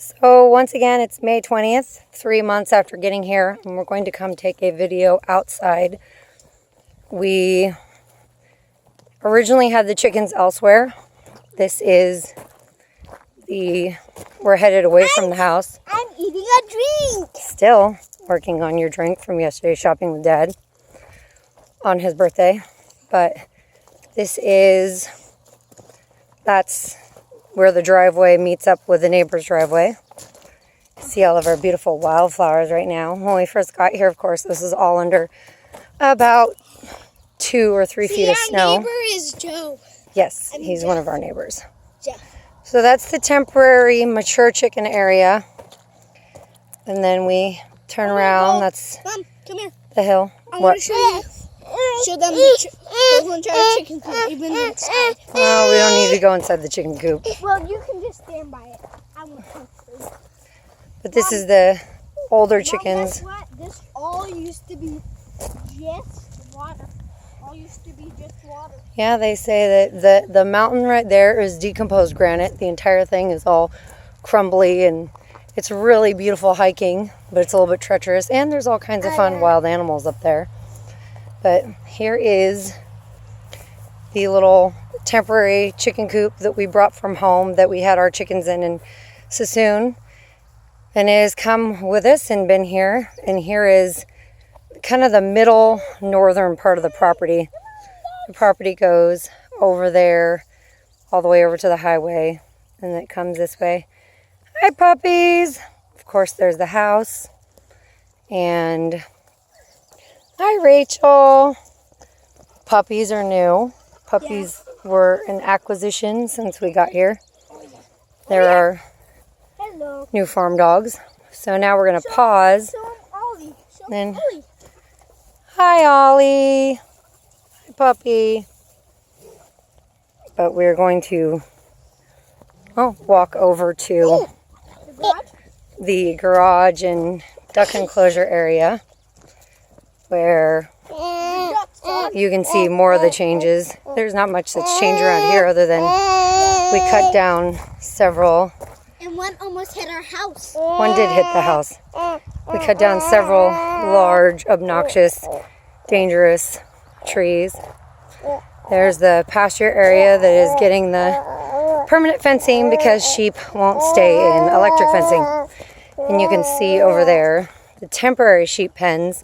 So once again, it's May 20th, 3 months after getting here, and we're going to come take a video outside. We originally had the chickens elsewhere. This is we're headed away from the house. I'm eating a drink. Still working on your drink from yesterday shopping with Dad on his birthday. But that's where the driveway meets up with the neighbor's driveway. See all of our beautiful wildflowers right now. When we first got here, of course, this is all under about 2 or 3 feet of snow. Our neighbor is Joe. Yes, he's one of our neighbors. Joe. So that's the temporary mature chicken area. And then we turn around. That's Mom, come here. the hill. I want to show you. Show them the entire chicken coop, even inside. Oh, we don't need to go inside the chicken coop. Well, you can just stand by it. I want to. But this is the older chickens. Guess what? This all used to be just water. All used to be just water. Yeah, they say that the mountain right there is decomposed granite. The entire thing is all crumbly, and it's really beautiful hiking, but it's a little bit treacherous. And there's all kinds of fun wild animals up there. But here is the little temporary chicken coop that we brought from home that we had our chickens in Sassoon. And it has come with us and been here. And here is kind of the middle northern part of the property. The property goes over there, all the way over to the highway. And it comes this way. Hi, puppies. Of course, there's the house. And hi, Rachel. Puppies are new. Puppies were an acquisition since we got here. There are new farm dogs. So now we're going to pause. And hi, Ollie. Hi, puppy. But we're going to walk over to the garage and duck enclosure area, where you can see more of the changes. There's not much that's changed around here other than we cut down several. And one almost hit our house. One did hit the house. We cut down several large, obnoxious, dangerous trees. There's the pasture area that is getting the permanent fencing because sheep won't stay in electric fencing. And you can see over there the temporary sheep pens,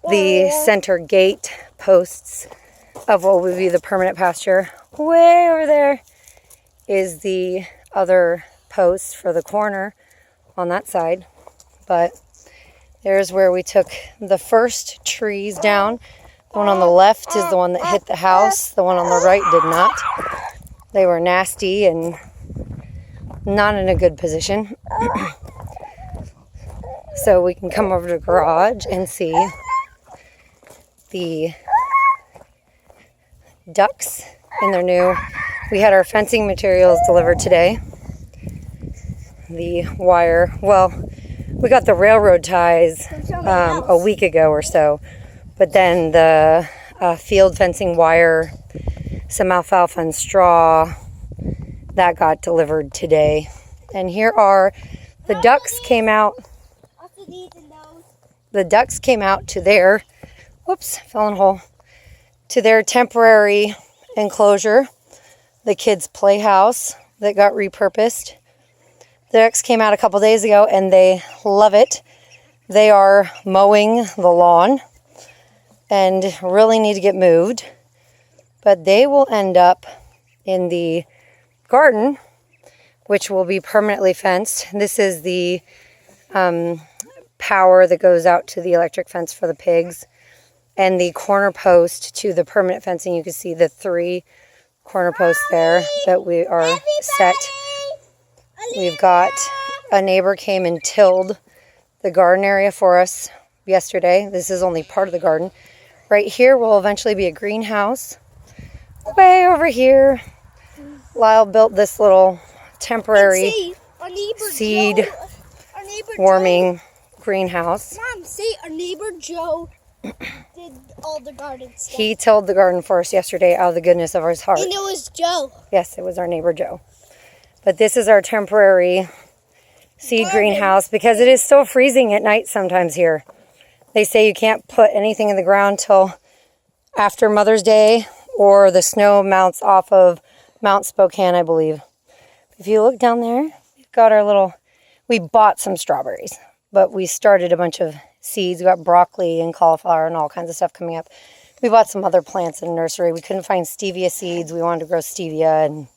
the center gate posts of what would be the permanent pasture. Way over there is the other post for the corner on that side. But there's where we took the first trees down. The one on the left is the one that hit the house. The one on the right did not. They were nasty and not in a good position. So we can come over to the garage and see the ducks in their new. We had our fencing materials delivered today. The wire, well, we got the railroad ties a week ago or so, but then the field fencing wire, some alfalfa and straw, that got delivered today. And here are the ducks came out. The ducks came out to their, whoops, fell in a hole, to their temporary enclosure, the kids' playhouse that got repurposed. The ducks came out a couple days ago and they love it. They are mowing the lawn and really need to get moved. But they will end up in the garden, which will be permanently fenced. This is the power that goes out to the electric fence for the pigs. And the corner post to the permanent fencing. You can see the 3 corner posts there that we are set. We've got a neighbor came and tilled the garden area for us yesterday. This is only part of the garden. Right here will eventually be a greenhouse. Way over here, Lyle built this little temporary seed warming greenhouse. Mom, see, our neighbor Joe did all the garden stuff. He tilled the garden for us yesterday out of the goodness of his heart. And it was Joe. Yes, it was our neighbor Joe. But this is our temporary seed greenhouse because it is still freezing at night sometimes here. They say you can't put anything in the ground till after Mother's Day or the snow melts off of Mount Spokane, I believe. If you look down there, we've got our little, we bought some strawberries, but we started a bunch of seeds. We got broccoli and cauliflower and all kinds of stuff coming up. We bought some other plants in the nursery. We couldn't find stevia seeds. We wanted to grow stevia. And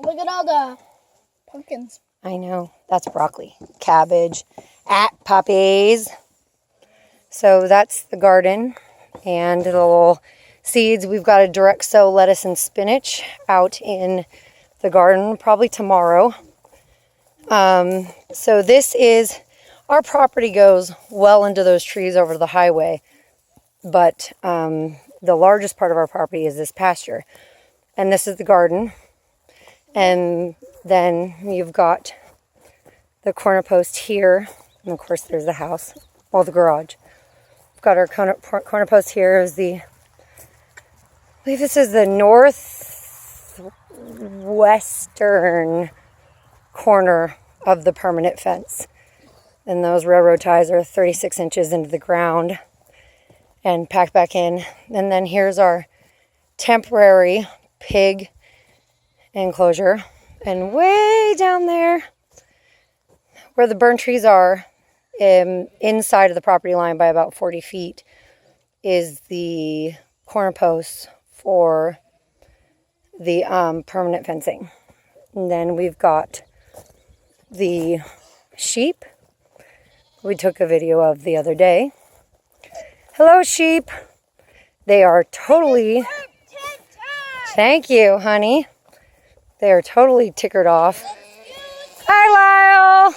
look at all the pumpkins. I know, that's broccoli. Cabbage, puppies. So that's the garden and the little seeds. We've got a direct sow lettuce and spinach out in the garden probably tomorrow. So this is, our property goes well into those trees over the highway. But the largest part of our property is this pasture. And this is the garden. And then you've got the corner post here. And of course there's the house. Well, the garage. We've got our corner post here is the, I believe this is the northwestern corner of the permanent fence. And those railroad ties are 36 inches into the ground and packed back in. And then here's our temporary pig enclosure. And way down there, where the burn trees are, inside of the property line by about 40 feet, is the corner posts for the permanent fencing. And then we've got the sheep we took a video of the other day. Hello, sheep. They are totally, thank you, honey. They are totally tickered off. Hi, Lyle.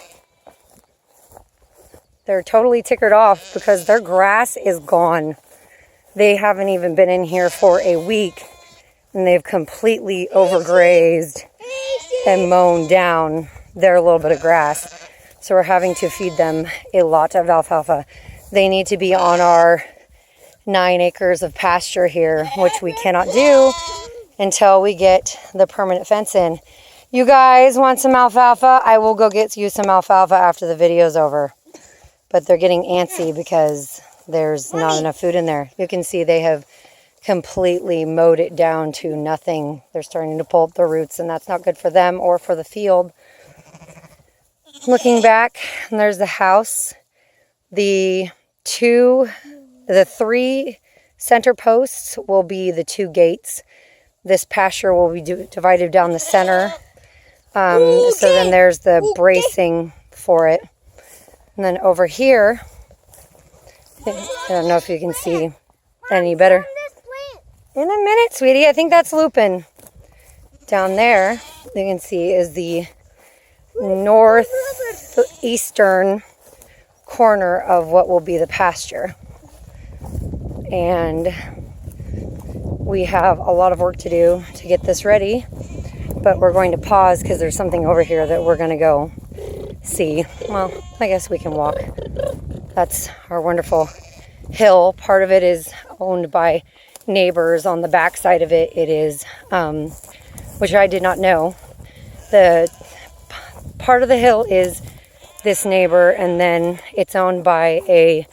They're totally tickered off because their grass is gone. They haven't even been in here for a week, and they've completely overgrazed and mown down their little bit of grass. So we're having to feed them a lot of alfalfa. They need to be on our 9 acres of pasture here, which we cannot do until we get the permanent fence in. You guys want some alfalfa? I will go get you some alfalfa after the video's over. But they're getting antsy because there's not enough food in there. You can see they have completely mowed it down to nothing. They're starting to pull up the roots, and that's not good for them or for the field. Looking back, and there's the house. The 3 center posts will be the 2 gates. This pasture will be divided down the center. So then there's the bracing for it. And then over here, I don't know if you can see any better. In a minute, sweetie. I think that's lupin. Down there, you can see is the northeastern corner of what will be the pasture. And we have a lot of work to do to get this ready, but we're going to pause because there's something over here that we're going to go see. Well, I guess we can walk. That's our wonderful hill. Part of it is owned by neighbors. On the back side of it, it is, which I did not know. The part of the hill is this neighbor, and then it's owned by a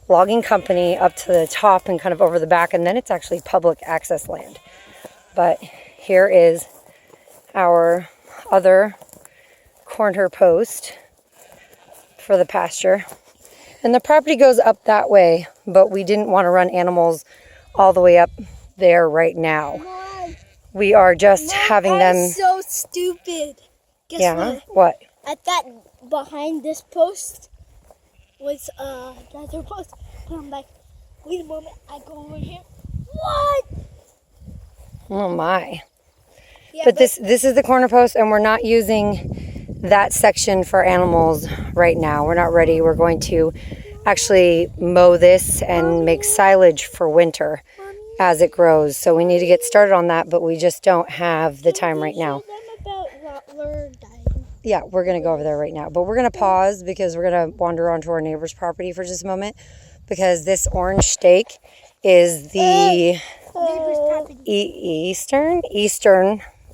logging company up to the top and kind of over the back, and then it's actually public access land. But here is our other corner post for the pasture. And the property goes up that way, but we didn't want to run animals all the way up there right now. Mom, We are just having them. I'm so stupid. Guess Yeah, what? At that behind this post was another post. And I'm like, wait a moment, I go over here. What? Oh my. Yeah, But this is the corner post, and we're not using that section for animals right now. We're not ready. We're going to actually mow this and make silage for winter as it grows. So we need to get started on that, but we just don't have the time right now. Show them about Rattler dying. Yeah, we're going to go over there right now. But we're going to pause because we're going to wander onto our neighbor's property for just a moment, because this orange stake is the Neighbor's property. eastern.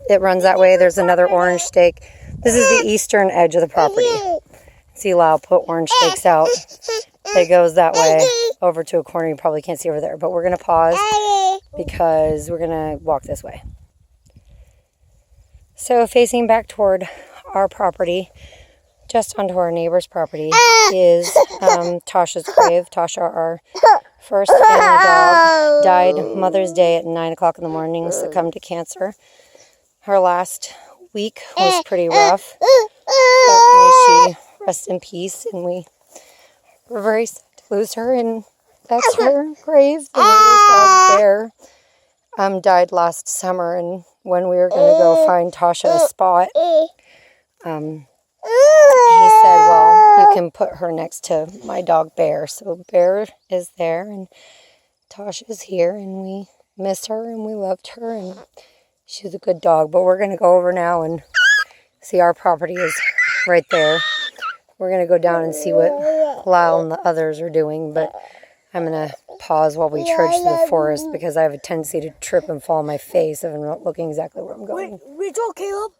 It runs that way. There's another orange stake. This is the eastern edge of the property. see Lyle put orange stakes out. It goes that way over to a corner. You probably can't see over there, but we're going to pause because we're going to walk this way. So facing back toward our property, just onto our neighbor's property, is Tasha's grave. Tasha, our first family dog, died Mother's Day at 9 o'clock in the morning, succumbed to cancer. Her last week was pretty rough, but may she rest in peace, and we were very sad to lose her, and that's her grave. The neighbor's dog, Bear, died last summer, and when we were going to go find Tasha a spot, he said, well, you can put her next to my dog, Bear. So Bear is there, and Tasha's here, and we miss her, and we loved her, and she's a good dog. But we're going to go over now and see our property is right there. We're going to go down and see what Lyle and the others are doing, but I'm going to pause while we trudge through the forest because I have a tendency to trip and fall on my face if I'm not looking exactly where I'm going. Rachel, Caleb?